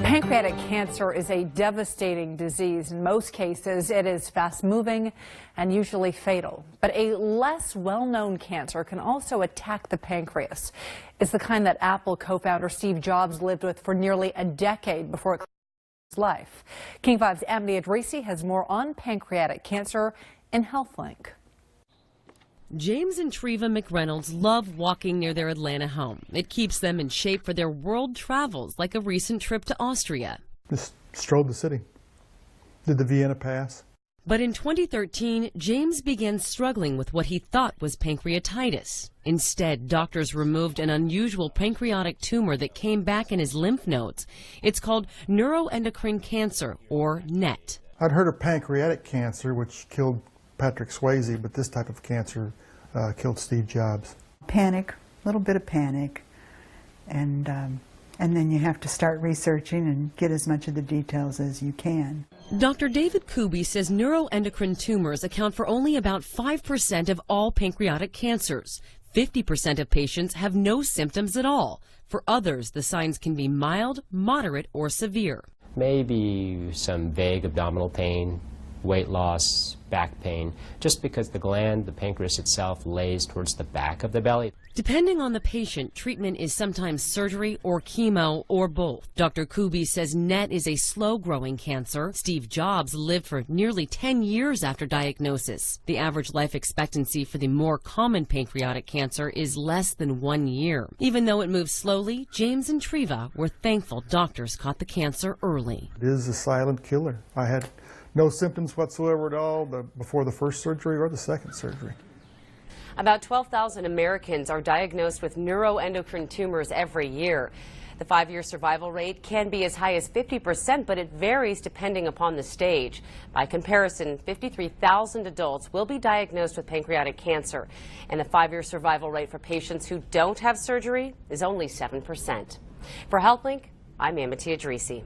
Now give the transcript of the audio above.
Pancreatic cancer is a devastating disease. In most cases, it is fast-moving and usually fatal. But a less well-known cancer can also attack the pancreas. It's the kind that Apple co-founder Steve Jobs lived with for nearly a decade before it claimed his life. King 5's Amity Idrisi has more on pancreatic cancer in HealthLink. James and Treva McReynolds love walking near their Atlanta home. It keeps them in shape for their world travels, like a recent trip to Austria. Just strolled the city. Did the Vienna Pass. But in 2013, James began struggling with what he thought was pancreatitis. Instead, doctors removed an unusual pancreatic tumor that came back in his lymph nodes. It's called neuroendocrine cancer, or NET. I'd heard of pancreatic cancer, which killed Patrick Swayze, but this type of cancer killed Steve Jobs. Panic, a little bit of panic, and then you have to start researching and get as much of the details as you can. Dr. David Kuby says neuroendocrine tumors account for only about 5% of all pancreatic cancers. 50% of patients have no symptoms at all. For others, the signs can be mild, moderate, or severe. Maybe some vague abdominal pain, weight loss, back pain, just because the gland, the pancreas itself, lays towards the back of the belly. Depending on the patient, treatment is sometimes surgery or chemo or both. Dr. Kuby says NET is a slow-growing cancer. Steve Jobs lived for nearly 10 years after diagnosis. The average life expectancy for the more common pancreatic cancer is less than 1 year. Even though it moves slowly, James and Treva were thankful doctors caught the cancer early. It is a silent killer. I had no symptoms whatsoever at all before the first surgery or the second surgery. About 12,000 Americans are diagnosed with neuroendocrine tumors every year. The 5-year survival rate can be as high as 50%, but it varies depending upon the stage. By comparison, 53,000 adults will be diagnosed with pancreatic cancer, and the 5-year survival rate for patients who don't have surgery is only 7%. For HealthLink, I'm Amity Idrisi.